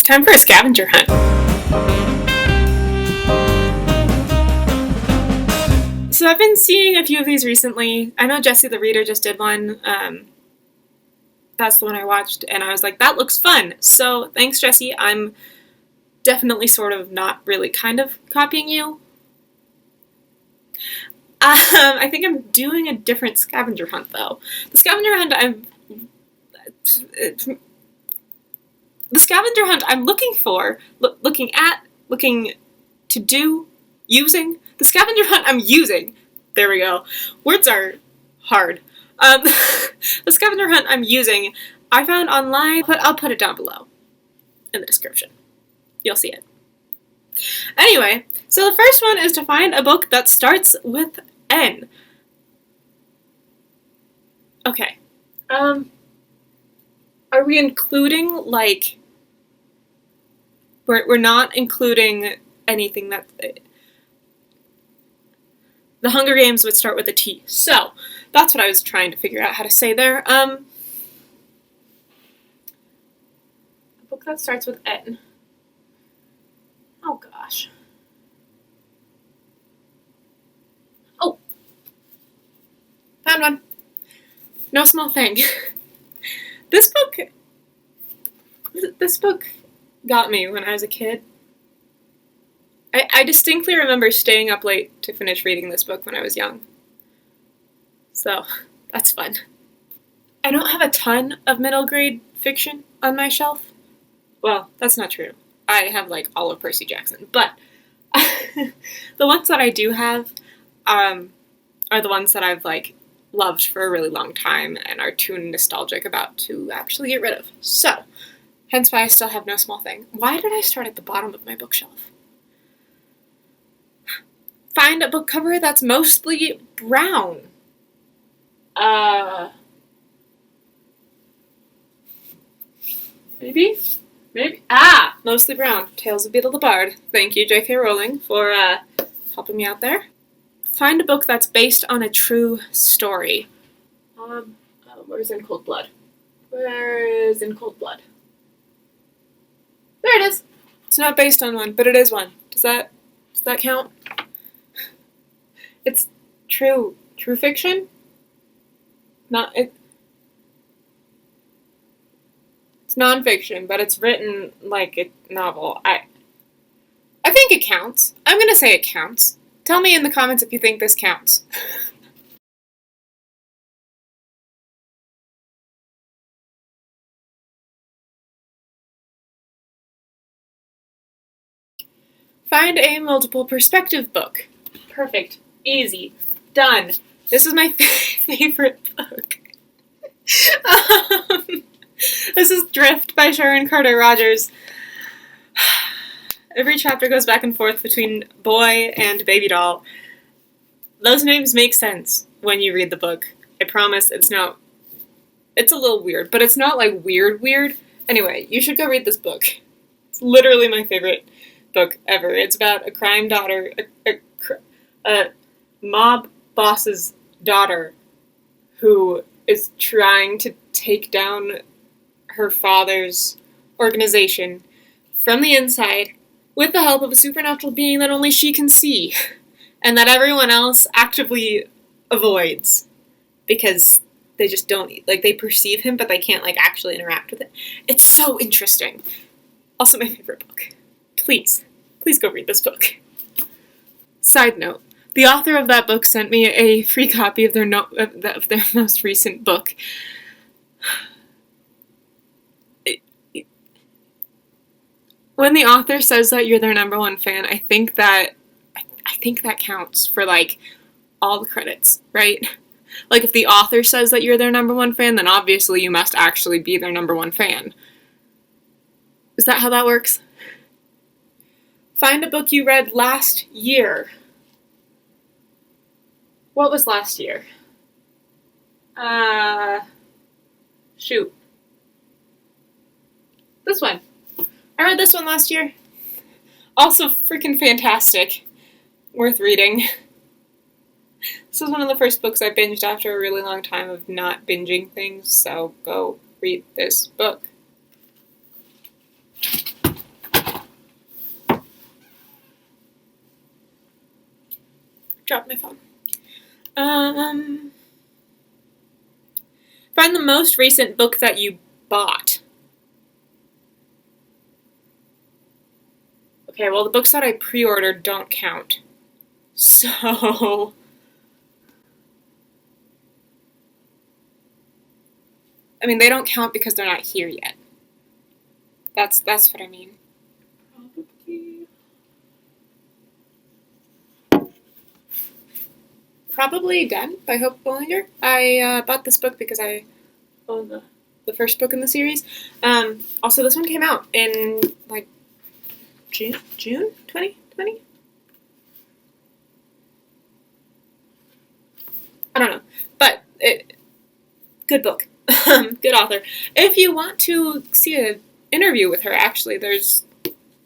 Time for a scavenger hunt. So I've been seeing a few of these recently. I know Jesse the Reader just did one. That's the one I watched, and I was like, that looks fun. So thanks, Jesse. I'm definitely sort of not really kind of copying you. I think I'm doing a different scavenger hunt, though. The scavenger hunt I'm looking for, looking to do, using. The scavenger hunt I'm using. There we go. Words are hard. The scavenger hunt I'm using, I found online. I'll put it down below in the description. You'll see it. Anyway, so the first one is to find a book that starts with N. Okay. Are we including, like... We're not including anything that... The Hunger Games would start with a T. So, that's what I was trying to figure out how to say there. A book that starts with N. Oh, gosh. Oh! Found one. No Small Thing. This book got me when I was a kid. I distinctly remember staying up late to finish reading this book when I was young. So, that's fun. I don't have a ton of middle grade fiction on my shelf. Well, that's not true. I have, like, all of Percy Jackson. But the ones that I do have are the ones that I've, like, loved for a really long time and are too nostalgic about to actually get rid of. So, hence why I still have No Small Thing. Why did I start at the bottom of my bookshelf? Find a book cover that's mostly brown. Maybe? Mostly brown. Tales of Beetle the Bard. Thank you, J.K. Rowling, for helping me out there. Find a book that's based on a true story. Where's In Cold Blood? Where is In Cold Blood? There it is. It's not based on one, but it is one. Does that count? It's true fiction? It's nonfiction, but it's written like a novel. I think it counts. I'm gonna say it counts. Tell me in the comments if you think this counts. Find a multiple perspective book. Perfect. Easy. Done. This is my favorite book. This is Drift by Sharon Carter Rogers. Every chapter goes back and forth between boy and baby doll. Those names make sense when you read the book. I promise it's a little weird, but it's not like weird. Anyway, you should go read this book. It's literally my favorite book ever. It's about a crime daughter, a mob boss's daughter who is trying to take down her father's organization from the inside with the help of a supernatural being that only she can see and that everyone else actively avoids because they just don't, like, they perceive him but they can't, like, actually interact with it. It's so interesting. Also my favorite book. Please go read this book. Side note, the author of that book sent me a free copy of their most recent book. When the author says that you're their number one fan, I think that counts for, like, all the credits, right? Like, if the author says that you're their number one fan, then obviously you must actually be their number one fan. Is that how that works? Find a book you read last year. What was last year? Shoot. This one. I read this one last year. Also freaking fantastic. Worth reading. This was one of the first books I binged after a really long time of not binging things, so go read this book. dropped my phone. Find the most recent book that you bought. Okay, well, the books that I pre-ordered don't count. So... I mean, they don't count because they're not here yet. That's what I mean. Probably Done by Hope Bollinger. I bought this book because I own the first book in the series. Also, this one came out in, like, June 2020? I don't know. But, good book. Good author. If you want to see an interview with her, actually, there's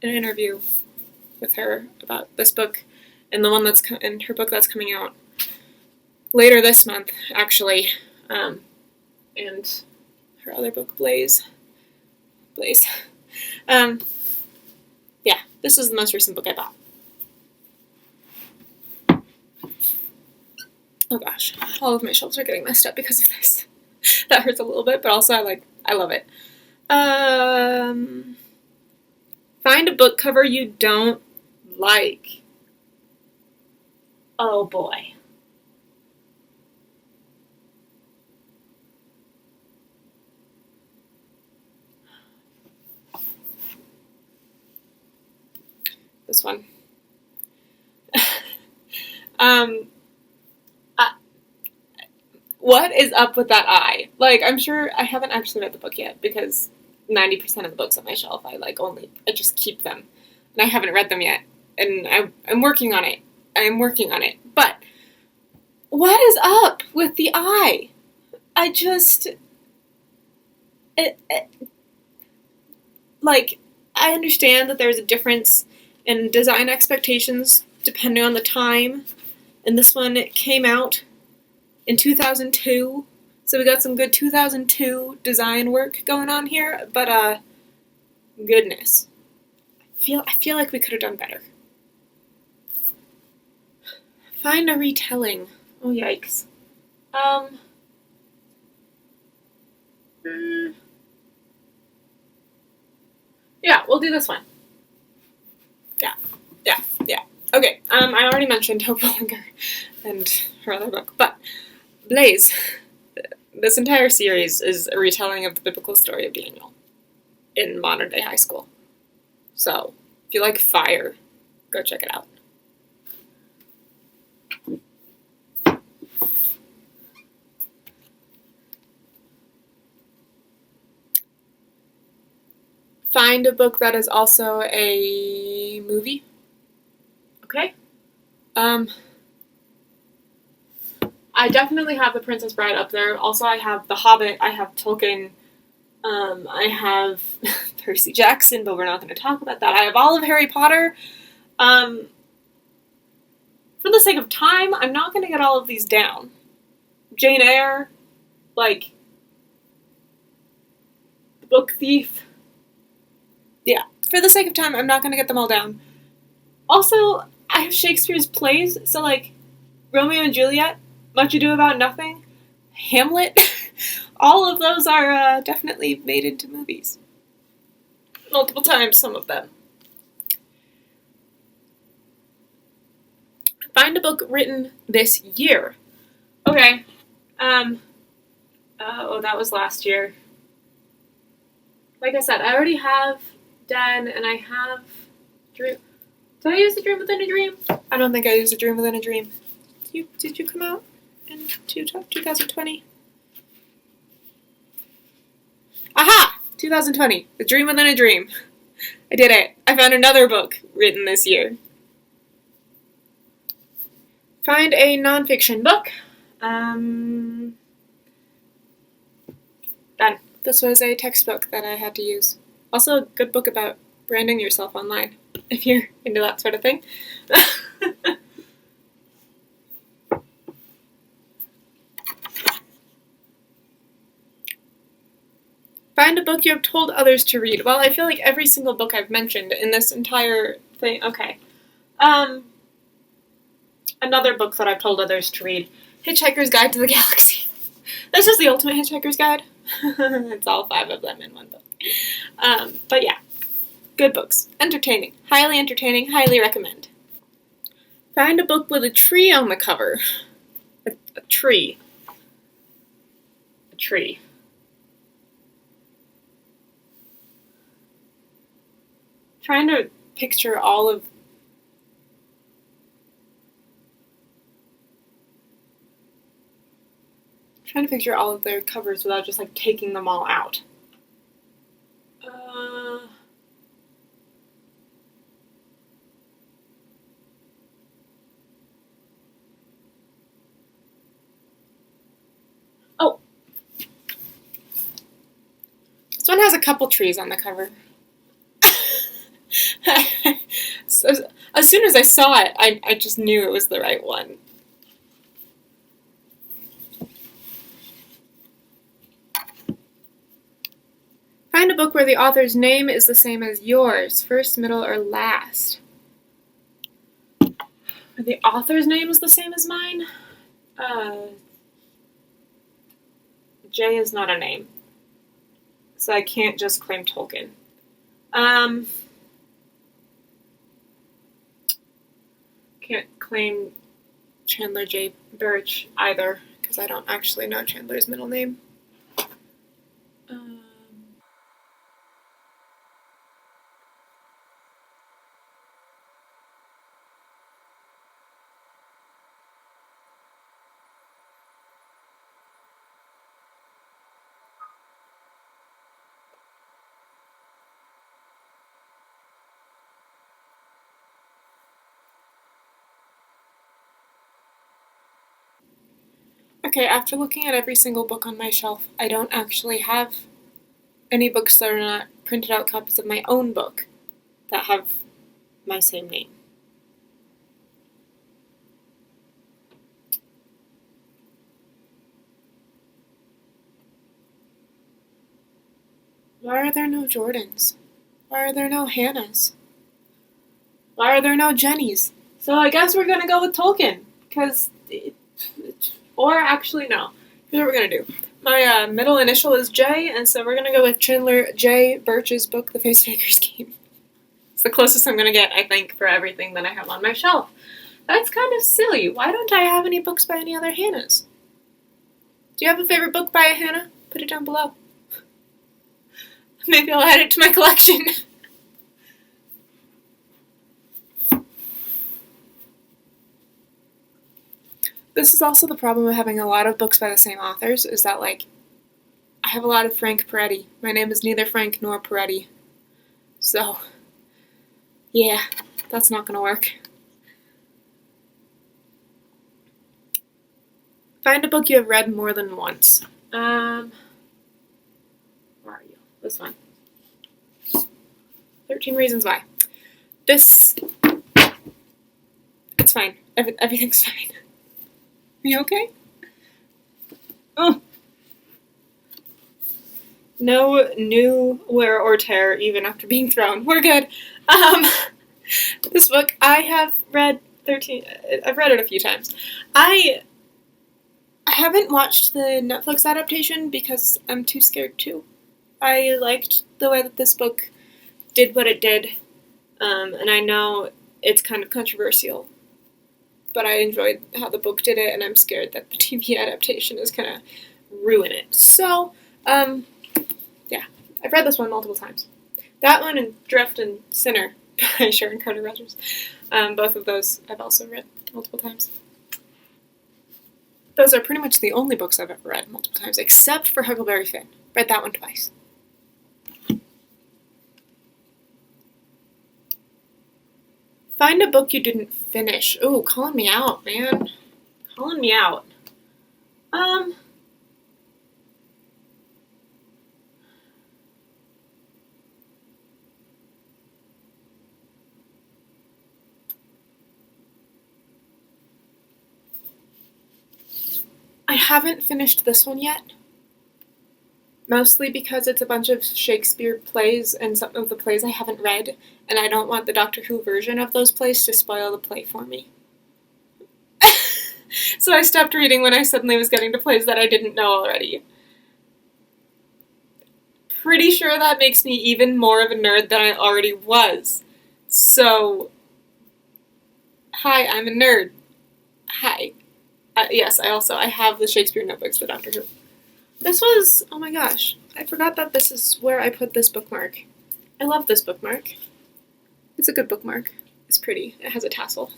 an interview with her about this book and the one that's in her book that's coming out later this month, actually, and her other book, Blaze. Yeah, this is the most recent book I bought. Oh gosh, all of my shelves are getting messed up because of this. That hurts a little bit, but also I love it. Find a book cover you don't like. Oh boy. This one. What is up with that eye? Like, I'm sure I haven't actually read the book yet because 90% of the books on my shelf, I just keep them. And I haven't read them yet. And I'm working on it. But what is up with the eye? I understand that there's a difference in design expectations depending on the time. And this one came out in 2002, so we got some good 2002 design work going on here, but, goodness. I feel like we could have done better. Find a retelling. Oh, yikes. Yeah, we'll do this one. Yeah. Okay, I already mentioned Hope Bollinger and her other book, but Blaze, this entire series is a retelling of the biblical story of Daniel in modern day high school. So, if you like fire, go check it out. Find a book that is also a movie. Okay? I definitely have The Princess Bride up there. Also, I have The Hobbit. I have Tolkien. I have Percy Jackson, but we're not going to talk about that. I have all of Harry Potter. For the sake of time, I'm not going to get all of these down. Jane Eyre, like, The Book Thief. Yeah, for the sake of time, I'm not going to get them all down. Also, I have Shakespeare's plays, so, like, Romeo and Juliet, Much Ado About Nothing, Hamlet, all of those are definitely made into movies. Multiple times, some of them. Find a book written this year. Okay. That was last year. Like I said, I already have Den, and I have Dream. Did I use The Dream Within a Dream? I don't think I used The Dream Within a Dream. Did you come out in 2020? Aha! 2020. The Dream Within a Dream. I did it. I found another book written this year. Find a nonfiction book. Done. This was a textbook that I had to use. Also, a good book about branding yourself online, if you're into that sort of thing. Find a book you have told others to read. Well, I feel like every single book I've mentioned in this entire thing... Okay. Another book that I've told others to read, Hitchhiker's Guide to the Galaxy. This is the ultimate Hitchhiker's Guide. It's all 5 of them in one book. But yeah, good books. Entertaining, highly recommend. Find a book with a tree on the cover. A tree. A tree. Trying to picture all of their covers without just like taking them all out. Oh, this one has a couple trees on the cover. So, as soon as I saw it, I just knew it was the right one. Find a book where the author's name is the same as yours, first, middle, or last. Where the author's name is the same as mine? J is not a name, so I can't just claim Tolkien. Can't claim Chandler J. Birch either, because I don't actually know Chandler's middle name. Okay, after looking at every single book on my shelf, I don't actually have any books that are not printed out copies of my own book that have my same name. Why are there no Jordans? Why are there no Hannas? Why are there no Jennies? So I guess we're gonna go with Tolkien, because... Or actually, no. Here's what we're going to do. My middle initial is J, and so we're going to go with Chandler J. Birch's book, The Facemaker's Game. It's the closest I'm going to get, I think, for everything that I have on my shelf. That's kind of silly. Why don't I have any books by any other Hannas? Do you have a favorite book by a Hanna? Put it down below. Maybe I'll add it to my collection. This is also the problem with having a lot of books by the same authors, is that, like, I have a lot of Frank Peretti. My name is neither Frank nor Peretti. So, yeah, that's not gonna work. Find a book you have read more than once. Where are you? This one. 13 Reasons Why. It's fine. Everything's fine. Are you okay? Oh. No new wear or tear, even after being thrown. We're good. This book, I have read 13... I've read it a few times. I haven't watched the Netflix adaptation because I'm too scared to. I liked the way that this book did what it did, and I know it's kind of controversial, but I enjoyed how the book did it, and I'm scared that the TV adaptation is going to ruin it. So, yeah, I've read this one multiple times. That one and Drift and Sinner by Sharon Carter Rogers. Both of those I've also read multiple times. Those are pretty much the only books I've ever read multiple times, except for Huckleberry Finn. Read that one twice. Find a book you didn't finish. Ooh, calling me out, man. Calling me out. I haven't finished this one yet. Mostly because it's a bunch of Shakespeare plays and some of the plays I haven't read, and I don't want the Doctor Who version of those plays to spoil the play for me. So I stopped reading when I suddenly was getting to plays that I didn't know already. Pretty sure that makes me even more of a nerd than I already was. So, hi, I'm a nerd. Hi. Yes, I have the Shakespeare notebooks for Doctor Who. This was, oh my gosh, I forgot that this is where I put this bookmark. I love this bookmark. It's a good bookmark. It's pretty. It has a tassel.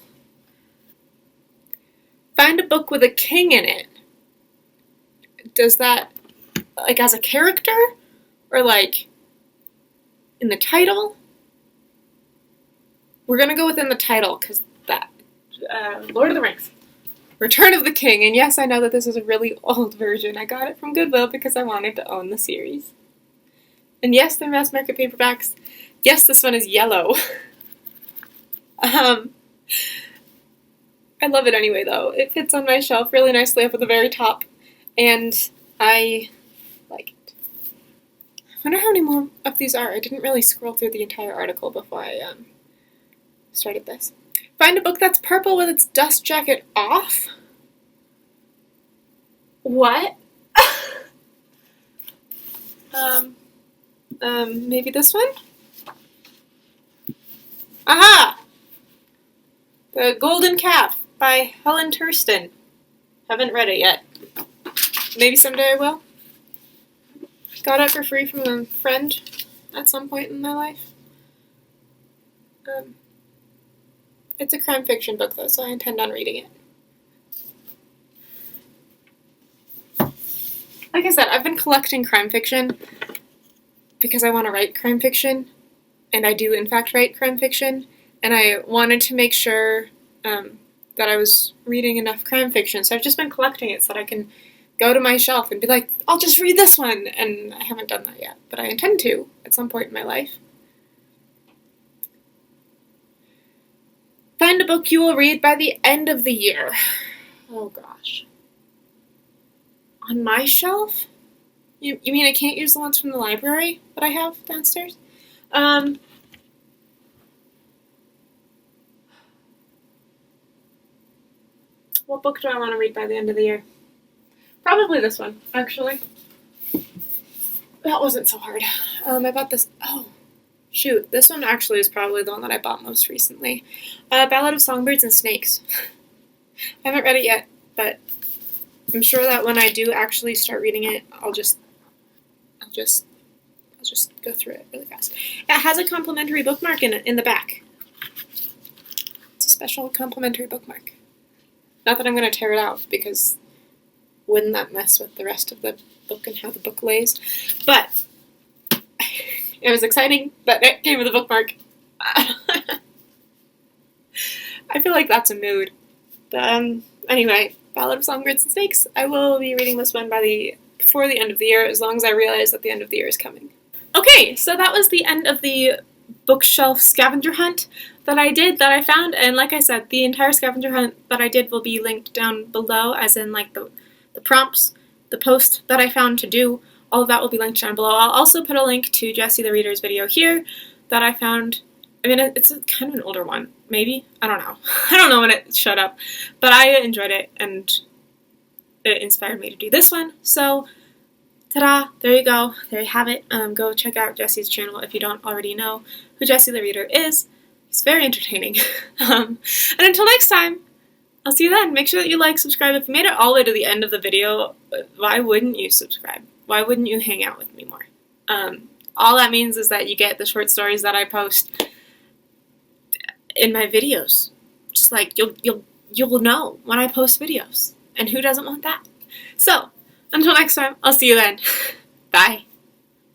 Find a book with a king in it. Does that, like, as a character? Or, like, in the title? We're gonna go within the title, because that, Lord of the Rings. Return of the King, and yes, I know that this is a really old version. I got it from Goodwill because I wanted to own the series. And yes, they're mass market paperbacks. Yes, this one is yellow. I love it anyway, though. It fits on my shelf really nicely up at the very top, and I like it. I wonder how many more of these are. I didn't really scroll through the entire article before I started this. Find a book that's purple with its dust jacket off? What? Maybe this one? Aha! The Golden Calf by Helen Thurston. Haven't read it yet. Maybe someday I will. Got it for free from a friend at some point in my life. It's a crime fiction book, though, so I intend on reading it. Like I said, I've been collecting crime fiction because I want to write crime fiction, and I do, in fact, write crime fiction, and I wanted to make sure that I was reading enough crime fiction, so I've just been collecting it so that I can go to my shelf and be like, I'll just read this one, and I haven't done that yet, but I intend to at some point in my life. Find a book you will read by the end of the year. Oh gosh. On my shelf? You mean I can't use the ones from the library that I have downstairs? What book do I want to read by the end of the year? Probably this one, actually. That wasn't so hard. I bought this. Oh, shoot. This one actually is probably the one that I bought most recently. Ballad of Songbirds and Snakes. I haven't read it yet, but I'm sure that when I do actually start reading it, I'll just go through it really fast. It has a complimentary bookmark in the back. It's a special complimentary bookmark. Not that I'm going to tear it out, because wouldn't that mess with the rest of the book and how the book lays? But it was exciting that it came with a bookmark. I feel like that's a mood. But anyway, Ballad of Songbirds and Snakes. I will be reading this one before the end of the year, as long as I realize that the end of the year is coming. Okay, so that was the end of the bookshelf scavenger hunt that I found, and like I said, the entire scavenger hunt that I did will be linked down below, as in like the prompts, the post that I found to do, all of that will be linked down below. I'll also put a link to Jesse the Reader's video here that I found. I mean, it's kind of an older one, maybe? I don't know. I don't know when it showed up, but I enjoyed it, and it inspired me to do this one, so ta-da, there you go, there you have it. Go check out Jesse's channel if you don't already know who Jesse the Reader is. He's very entertaining. And until next time, I'll see you then. Make sure that you like, subscribe. If you made it all the way to the end of the video, why wouldn't you subscribe? Why wouldn't you hang out with me more? All that means is that you get the short stories that I post in my videos. Just like, you'll know when I post videos. And who doesn't want that? So, until next time, I'll see you then. Bye.